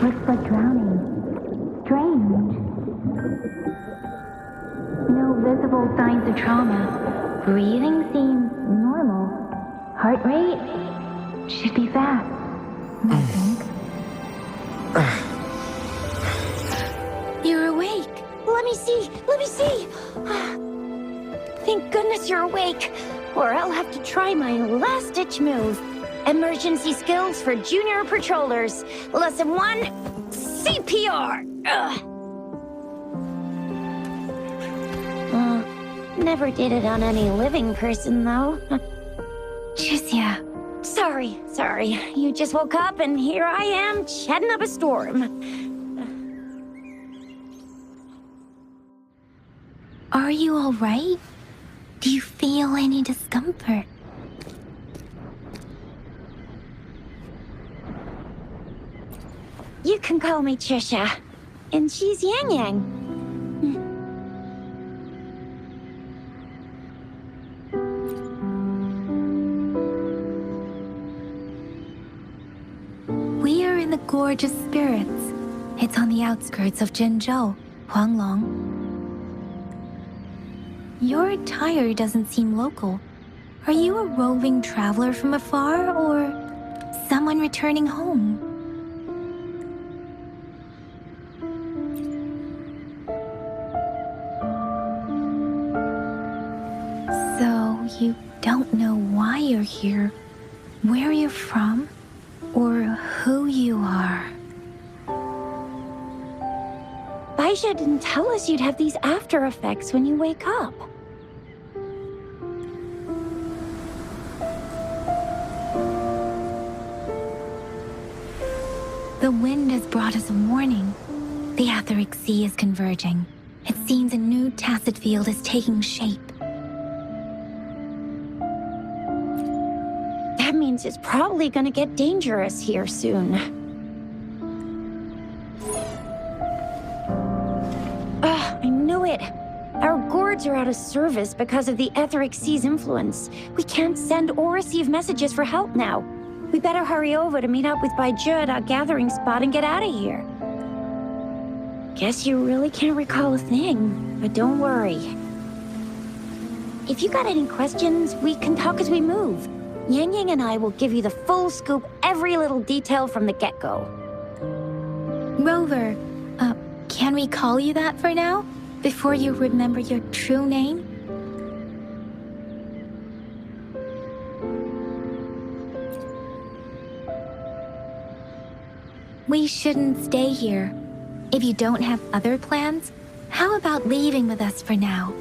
looks like drowning. Strange. No visible signs of trauma. Breathing seems normal. Heart rate should be fast, I think. You're awake. Let me see. Let me see. Thank goodness you're awake. Or I'll have to try my last-ditch move. Emergency skills for junior patrollers. Lesson 1, CPR. Never did it on any living person, though. Tricia. Sorry. You just woke up, and here I am, chatting up a storm. Are you all right? Do you feel any discomfort? You can call me Trisha. And she's Yang Yang. We are in the Gorge of Spirits. It's on the outskirts of Zhenzhou, Huanglong. Your attire doesn't seem local. Are you a roving traveler from afar, or someone returning home? So, you don't know why you're here, where you're from, or who you are. Baisha didn't tell us you'd have these after effects when you wake up. The wind has brought us a warning. The Etheric Sea is converging. It seems a new tacit field is taking shape. That means it's probably gonna get dangerous here soon. I knew it. Our gourds are out of service because of the Etheric Sea's influence. We can't send or receive messages for help now. We better hurry over to meet up with Baizhi at our gathering spot and get out of here. Guess you really can't recall a thing, but don't worry. If you got any questions, we can talk as we move. Yang Yang and I will give you the full scoop, every little detail from the get-go. Rover, can we call you that for now? Before you remember your true name? We shouldn't stay here. If you don't have other plans, how about leaving with us for now?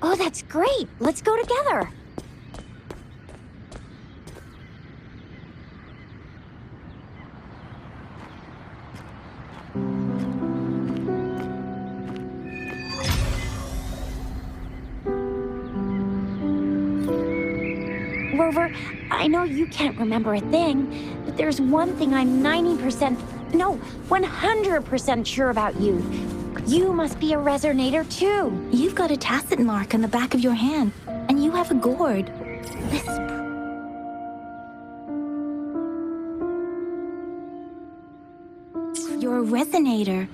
Oh, that's great! Let's go together! Rover, I know you can't remember a thing, but there's one thing I'm 100% sure about you. You must be a resonator too. You've got a tacit mark on the back of your hand, and you have a gourd. This is You're a resonator.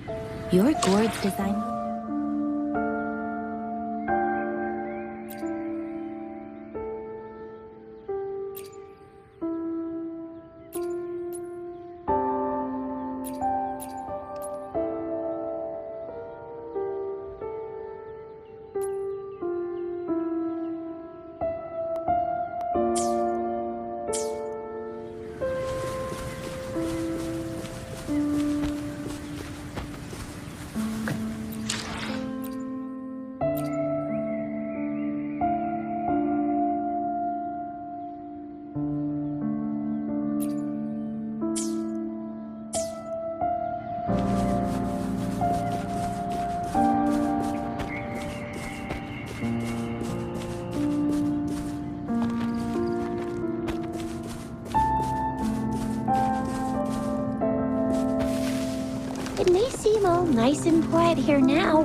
Your gourd's designed... It may seem all nice and quiet here now,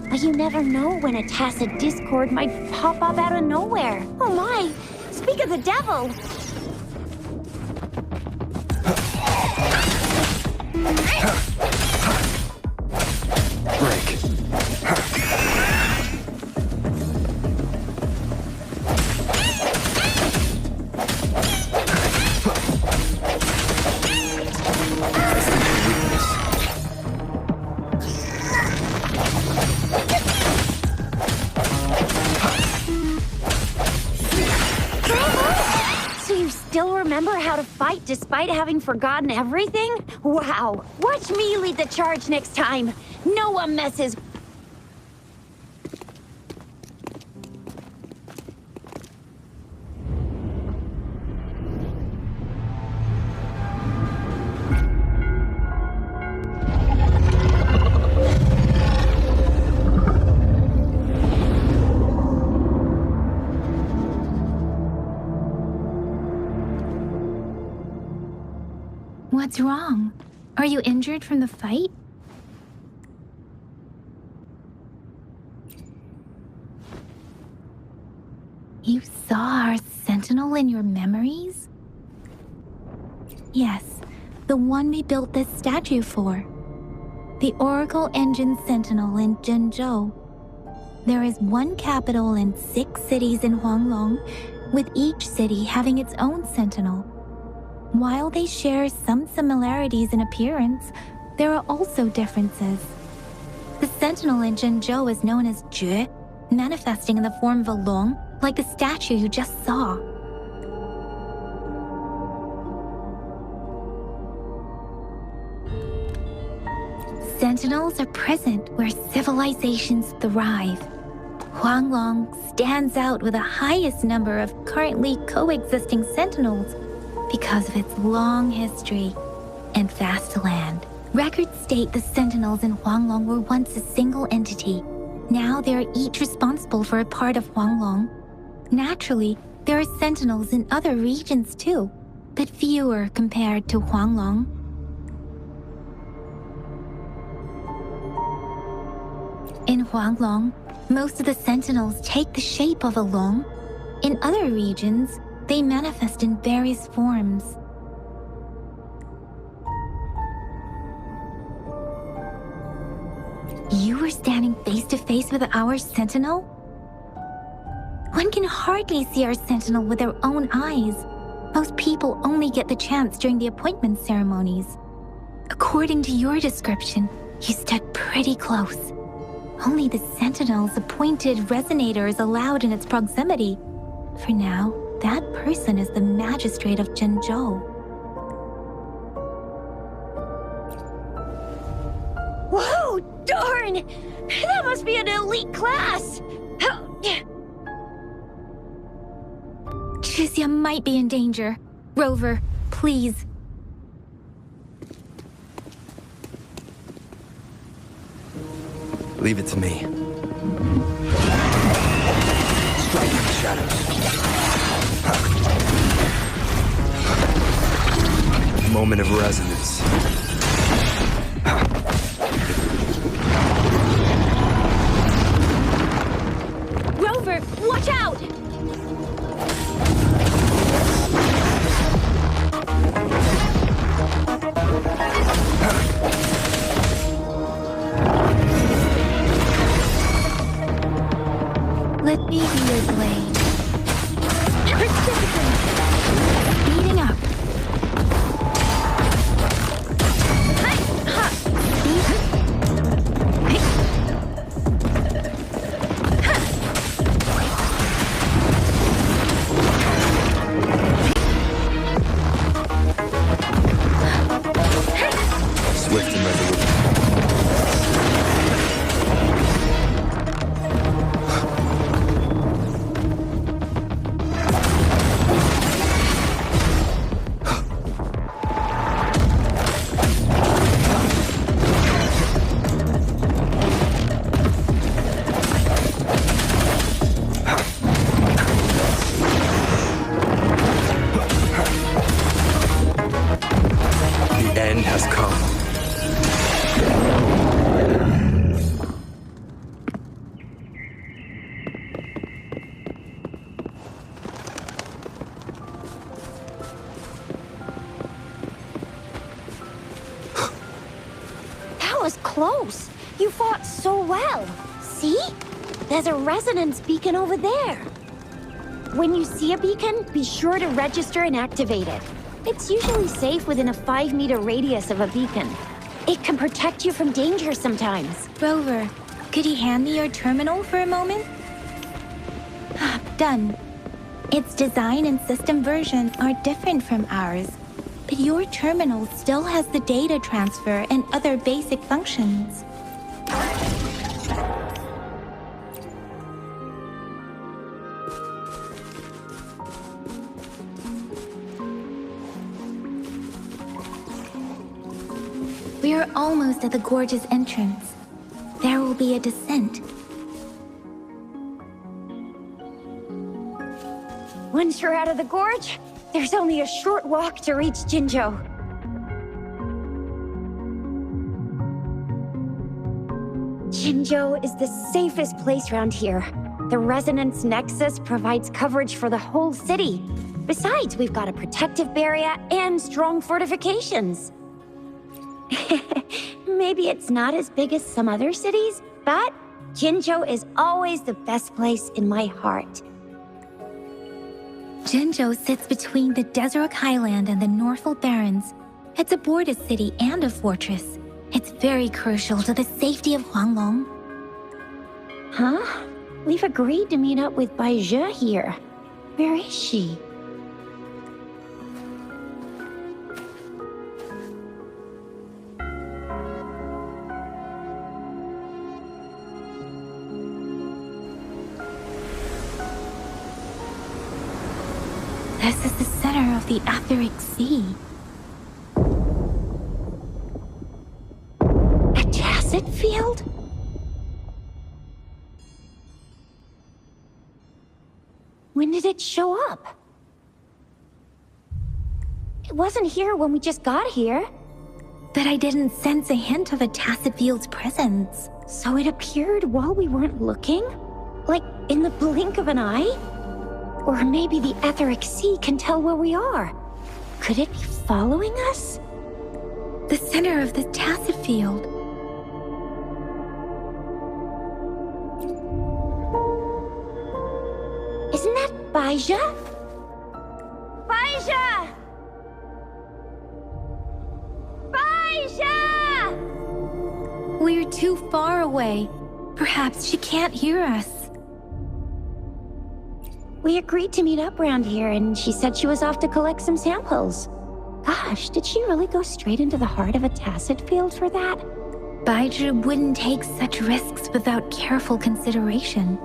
but you never know when a tacit discord might pop up out of nowhere. Oh my! Speaking Speak of the devil! Break. So you still remember how to fight despite having forgotten everything? Wow! Watch me lead the charge next time! No one messes. What's wrong? Are you injured from the fight? You saw our sentinel in your memories? Yes, the one we built this statue for. The Oracle Engine Sentinel in Zhenzhou. There is one capital and 6 cities in Huanglong, with each city having its own sentinel. While they share some similarities in appearance, there are also differences. The sentinel in Zhenzhou is known as Jue, manifesting in the form of a long, like the statue you just saw. Sentinels are present where civilizations thrive. Huanglong stands out with the highest number of currently coexisting sentinels because of its long history and vast land. Records state the sentinels in Huanglong were once a single entity. Now they are each responsible for a part of Huanglong. Naturally, there are sentinels in other regions too, but fewer compared to Huanglong. In Huanglong, most of the sentinels take the shape of a long. In other regions, they manifest in various forms. You were standing face to face with our sentinel? One can hardly see our sentinel with their own eyes. Most people only get the chance during the appointment ceremonies. According to your description, you stood pretty close. Only the sentinel's appointed resonator is allowed in its proximity. For now, that person is the magistrate of Zhenzhou. Whoa, darn! That must be an elite class! Chixia might be in danger. Rover, please. Leave it to me. Strike in the shadows. Moment of resonance. Rover, watch out! Let me be your blade. Speeding up. close. You fought so well. See? There's a resonance beacon over there. When you see a beacon, be sure to register and activate it. It's usually safe within a 5-meter radius of a beacon. It can protect you from danger sometimes. Rover, could you hand me your terminal for a moment? Done. Its design and system version are different from ours, but your terminal still has the data transfer and other basic functions. We are almost at the gorge's entrance. There will be a descent. Once you're out of the gorge, there's only a short walk to reach Jinzhou. Jinzhou is the safest place around here. The Resonance Nexus provides coverage for the whole city. Besides, we've got a protective barrier and strong fortifications. Maybe it's not as big as some other cities, but Jinzhou is always the best place in my heart. Jinzhou sits between the Desert Highland and the Northful Barrens. It's a border city and a fortress. It's very crucial to the safety of Huanglong. Huh? We've agreed to meet up with Bai Zhe here. Where is she? This is the center of the Etheric Sea. A tacit field? When did it show up? It wasn't here when we just got here. But I didn't sense a hint of a tacit field's presence. So it appeared while we weren't looking? Like in the blink of an eye? Or maybe the Etheric Sea can tell where we are. Could it be following us? The center of the tacit field. Isn't that Bai Zhe? Bai Zhe! Bai Zhe! We're too far away. Perhaps she can't hear us. We agreed to meet up around here, and she said she was off to collect some samples. Gosh, did she really go straight into the heart of a tacit field for that? Bai Zhe wouldn't take such risks without careful consideration.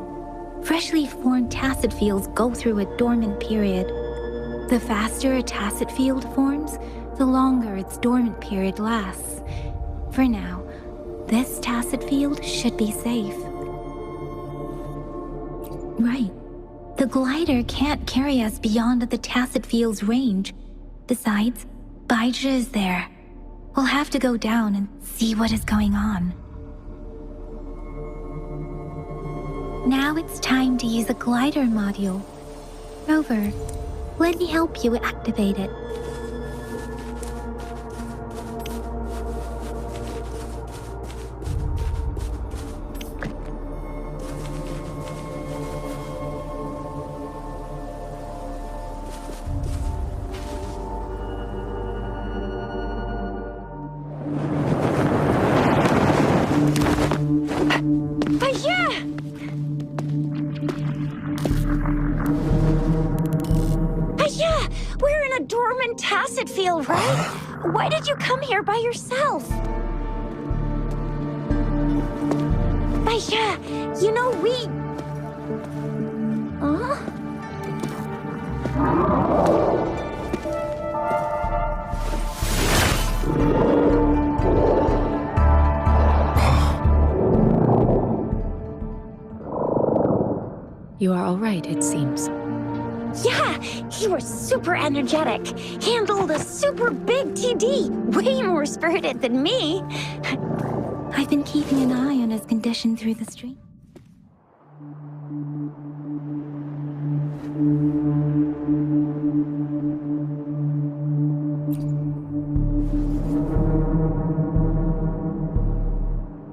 Freshly formed tacit fields go through a dormant period. The faster a tacit field forms, the longer its dormant period lasts. For now, this tacit field should be safe. Right. The glider can't carry us beyond the tacit field's range. Besides, Bai Zhe is there. We'll have to go down and see what is going on. Now it's time to use a glider module. Rover, let me help you activate it. Tacit field, right? Why did you come here by yourself? Bai Zhe, you know we... Huh? You are all right, it seems. Yeah, you were super energetic. Handled a super big TD. Way more spirited than me. I've been keeping an eye on his condition through the stream.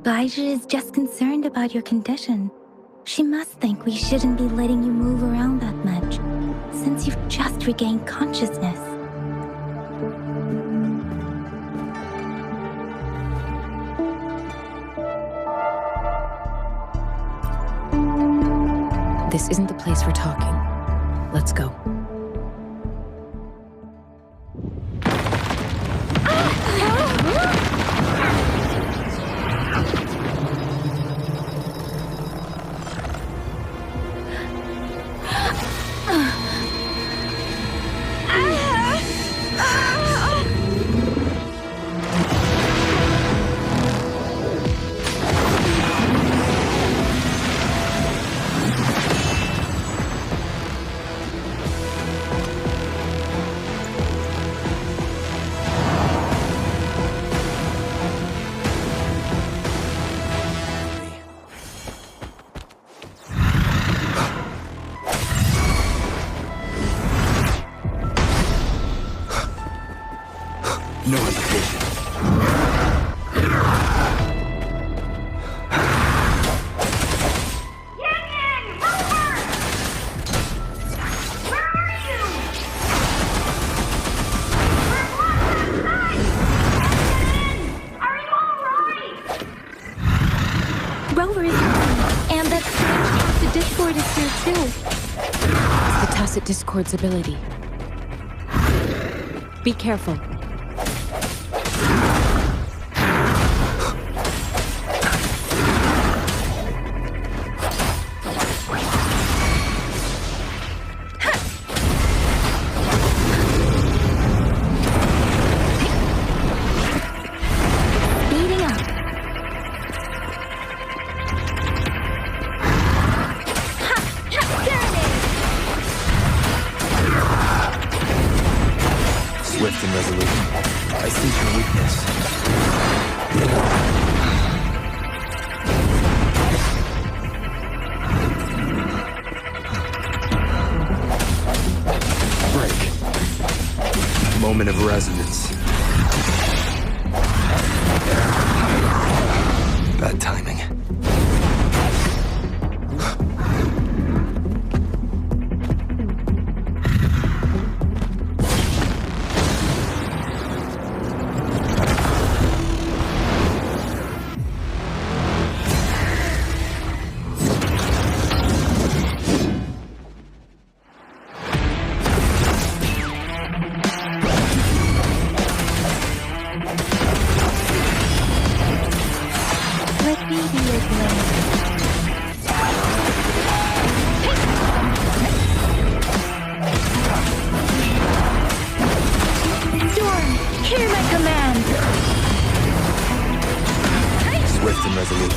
Baizhi is just concerned about your condition. She must think we shouldn't be letting you move around that much, since you've just regained consciousness. This isn't the place for talking. Let's go. No hesitation. Rover is fine, and that strange tacit discord is here too. It's the tacit discord's ability. Be careful. Speeding up. Swift and resolute. I see your weakness. Break. Moment of resonance. Bad timing. Let me be your blade. Storm, hear my command. Swift and resolute.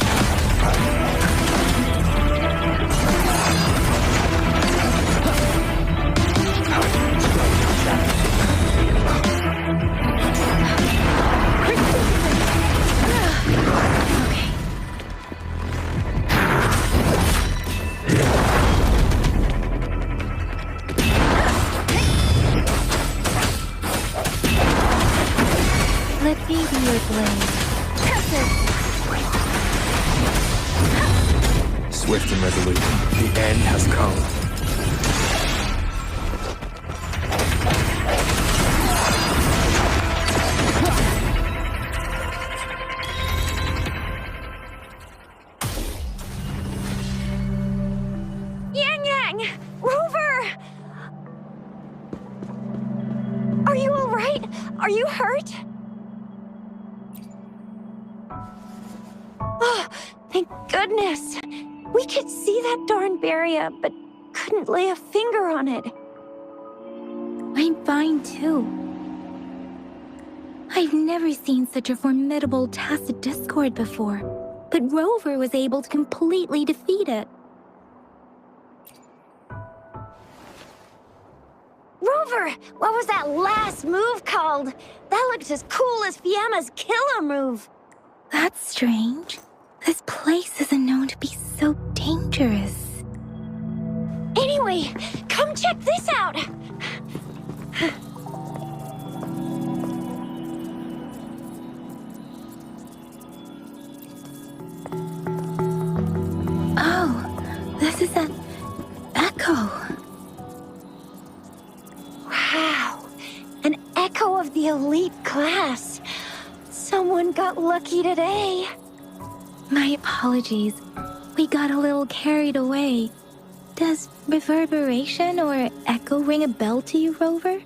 Let me be your blade. Swift and resolute. The end has come. Yang! Rover! Are you alright? Are you hurt? Oh, thank goodness. We could see that darn barrier, but couldn't lay a finger on it. I'm fine too. I've never seen such a formidable tacit discord before, but Rover was able to completely defeat it. Rover, what was that last move called? That looked as cool as Fiamma's killer move. That's strange. This place isn't known to be so dangerous. Anyway, come check this out. the elite class. Someone got lucky today. My apologies. We got a little carried away. Does reverberation or echo ring a bell to you, Rover?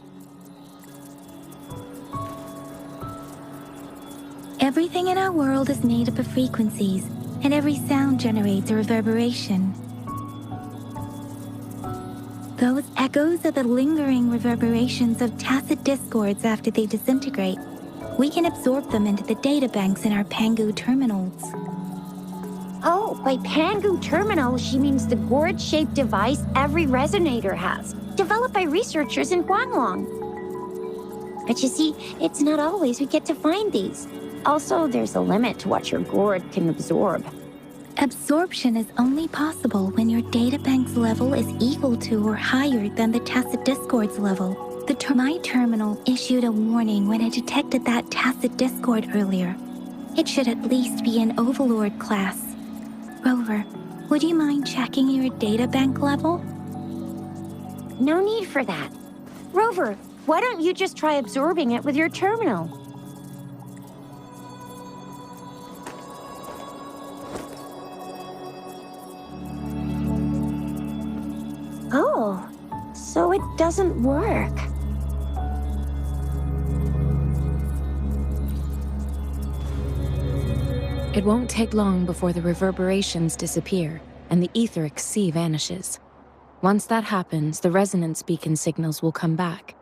Everything in our world is made up of frequencies, and every sound generates a reverberation. Those echoes are the lingering reverberations of tacit discords after they disintegrate. We can absorb them into the databanks in our Pangu terminals. Oh, by Pangu terminal, she means the gourd-shaped device every resonator has, developed by researchers in Huanglong. But you see, it's not always we get to find these. Also, there's a limit to what your gourd can absorb. Absorption is only possible when your databank's level is equal to or higher than the tacit discord's level. My terminal issued a warning when it detected that tacit discord earlier. It should at least be an Overlord class. Rover, would you mind checking your databank level? No need for that. Rover, why don't you just try absorbing it with your terminal? Oh, so it doesn't work. It won't take long before the reverberations disappear and the etheric sea vanishes. Once that happens, the resonance beacon signals will come back.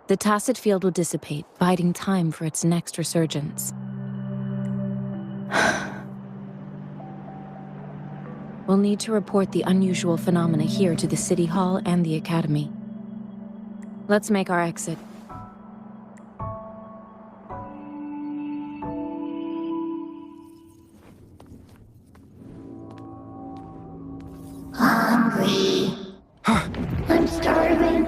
The tacit field will dissipate, biding time for its next resurgence. We'll need to report the unusual phenomena here to the City Hall and the Academy. Let's make our exit. Hungry. I'm starving.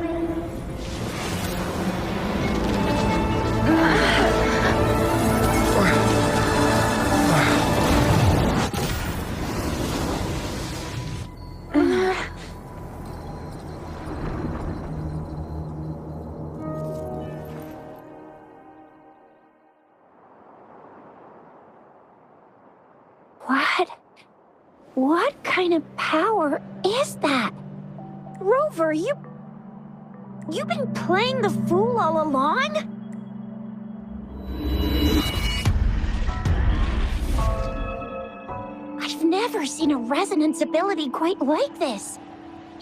What kind of power is that? Rover, you've been playing the fool all along? I've never seen a resonance ability quite like this.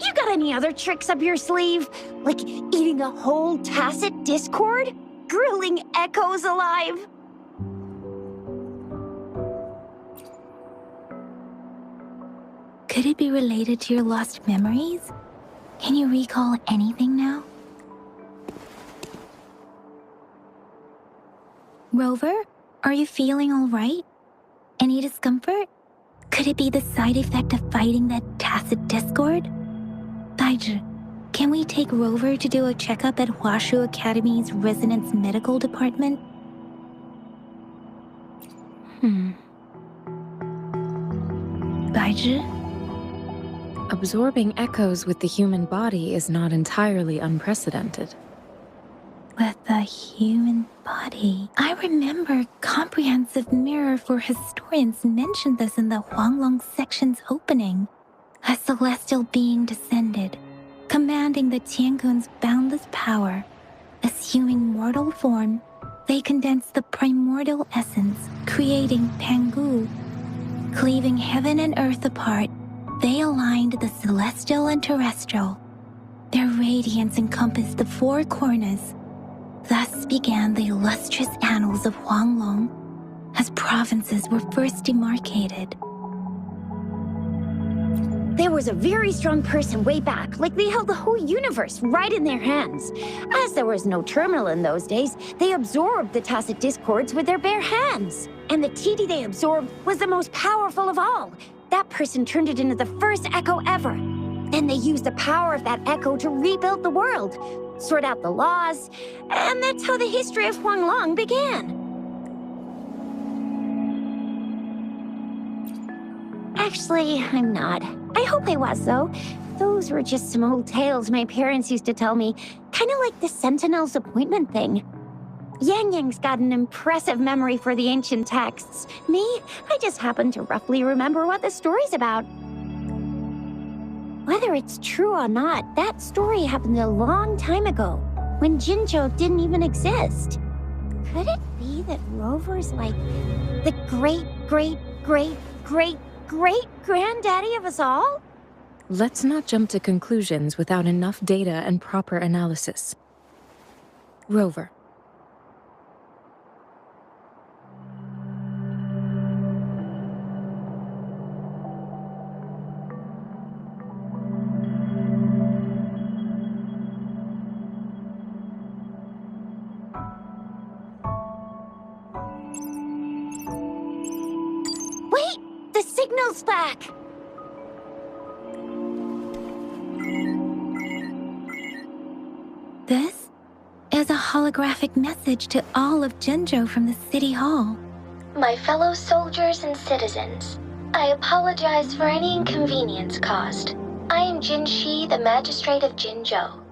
You got any other tricks up your sleeve? Like eating a whole tacit discord? Grilling echoes alive? Could it be related to your lost memories? Can you recall anything now? Rover, are you feeling all right? Any discomfort? Could it be the side effect of fighting that tacit discord? Baizhi, can we take Rover to do a checkup at Huashu Academy's Resonance Medical Department? Baizhi? Absorbing echoes with the human body is not entirely unprecedented. With the human body. I remember Comprehensive Mirror for Historians mentioned this in the Huanglong section's opening. A celestial being descended, commanding the Tiankun's boundless power. Assuming mortal form, they condensed the primordial essence, creating Pangu. Cleaving heaven and earth apart, they aligned the celestial and terrestrial. Their radiance encompassed the four corners. Thus began the illustrious annals of Huanglong, as provinces were first demarcated. There was a very strong person way back, like they held the whole universe right in their hands. As there was no terminal in those days, they absorbed the tacit discords with their bare hands. And the TD they absorbed was the most powerful of all. That person turned it into the first echo ever. Then they used the power of that echo to rebuild the world, sort out the laws, and that's how the history of Huanglong began. Actually, I'm not. I hope I was, though. those were just some old tales my parents used to tell me, kind of like the Sentinel's appointment thing. Yang Yang's got an impressive memory for the ancient texts. Me, I just happen to roughly remember what the story's about. Whether it's true or not, that story happened a long time ago, when Jinzhou didn't even exist. Could it be that Rover's like the great-great-great-great-great-granddaddy of us all? Let's not jump to conclusions without enough data and proper analysis. Rover. Wait! The signal's back! This is a holographic message to all of Jinzhou from the City Hall. My fellow soldiers and citizens, I apologize for any inconvenience caused. I am Jin Shi, the Magistrate of Jinzhou.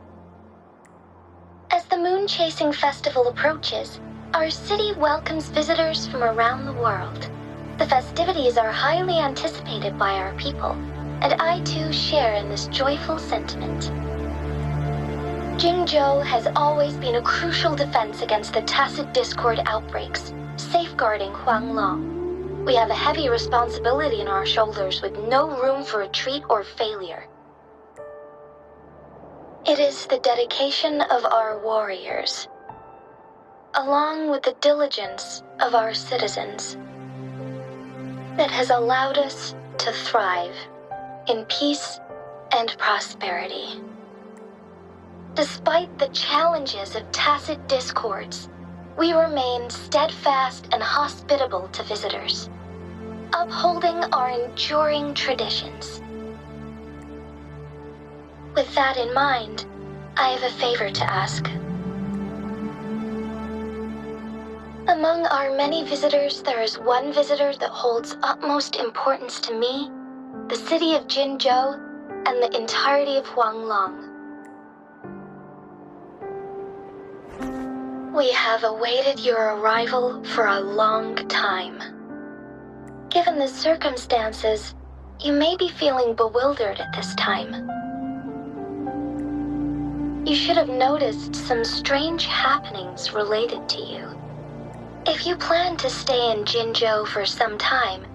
As the Moon-Chasing Festival approaches, our city welcomes visitors from around the world. The festivities are highly anticipated by our people, and I too share in this joyful sentiment. Jinzhou has always been a crucial defense against the tacit discord outbreaks, safeguarding Huanglong. We have a heavy responsibility on our shoulders with no room for retreat or failure. It is the dedication of our warriors, along with the diligence of our citizens, that has allowed us to thrive in peace and prosperity. Despite the challenges of tacit discords, we remain steadfast and hospitable to visitors, upholding our enduring traditions. With that in mind, I have a favor to ask. Among our many visitors, there is one visitor that holds utmost importance to me, the city of Jinzhou, and the entirety of Huanglong. We have awaited your arrival for a long time. Given the circumstances, you may be feeling bewildered at this time. You should have noticed some strange happenings related to you. If you plan to stay in Jinzhou for some time,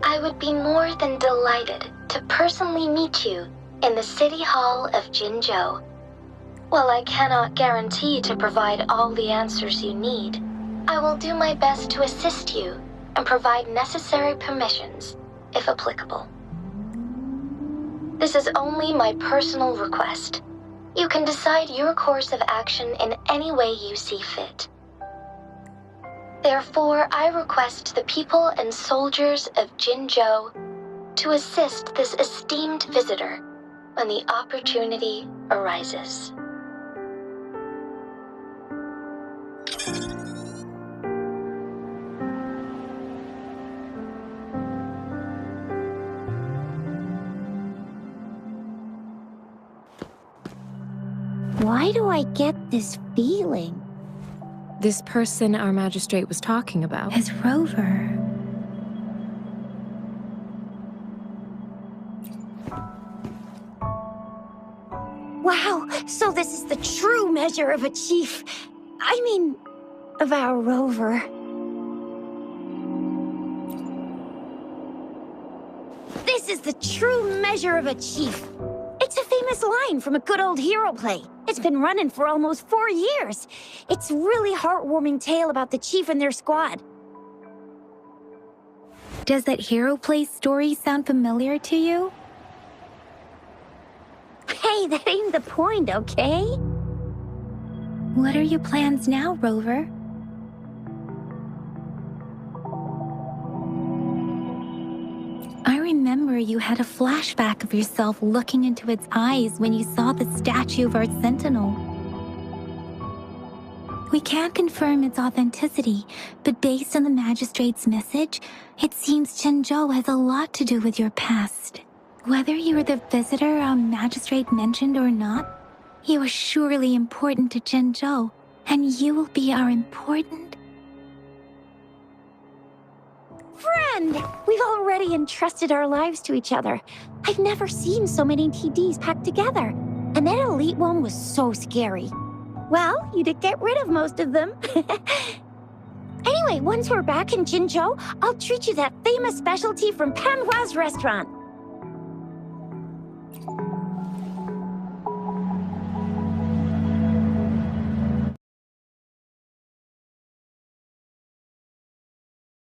I would be more than delighted to personally meet you in the City Hall of Jinzhou. While I cannot guarantee to provide all the answers you need, I will do my best to assist you and provide necessary permissions, if applicable. This is only my personal request. You can decide your course of action in any way you see fit. Therefore, I request the people and soldiers of Jinzhou to assist this esteemed visitor when the opportunity arises. Why do I get this feeling? This person our magistrate was talking about. As Rover. Wow, so this is the true measure of a chief. I mean, of our Rover. This is the true measure of a chief. It's a famous line from a good old hero play. It's been running for almost 4 years. It's a really heartwarming tale about the chief and their squad. Does that hero play story sound familiar to you? Hey, that ain't the point, okay? What are your plans now, Rover? I remember you had a flashback of yourself looking into its eyes when you saw the statue of our sentinel. We can't confirm its authenticity, but based on the magistrate's message, it seems Jinzhou has a lot to do with your past. Whether you were the visitor our magistrate mentioned or not, you are surely important to Jinzhou, and you will be our important... Friend! We've already entrusted our lives to each other. I've never seen so many TDs packed together. And that elite one was so scary. Well, you did get rid of most of them. Anyway, once we're back in Jinzhou, I'll treat you that famous specialty from Panhua's restaurant.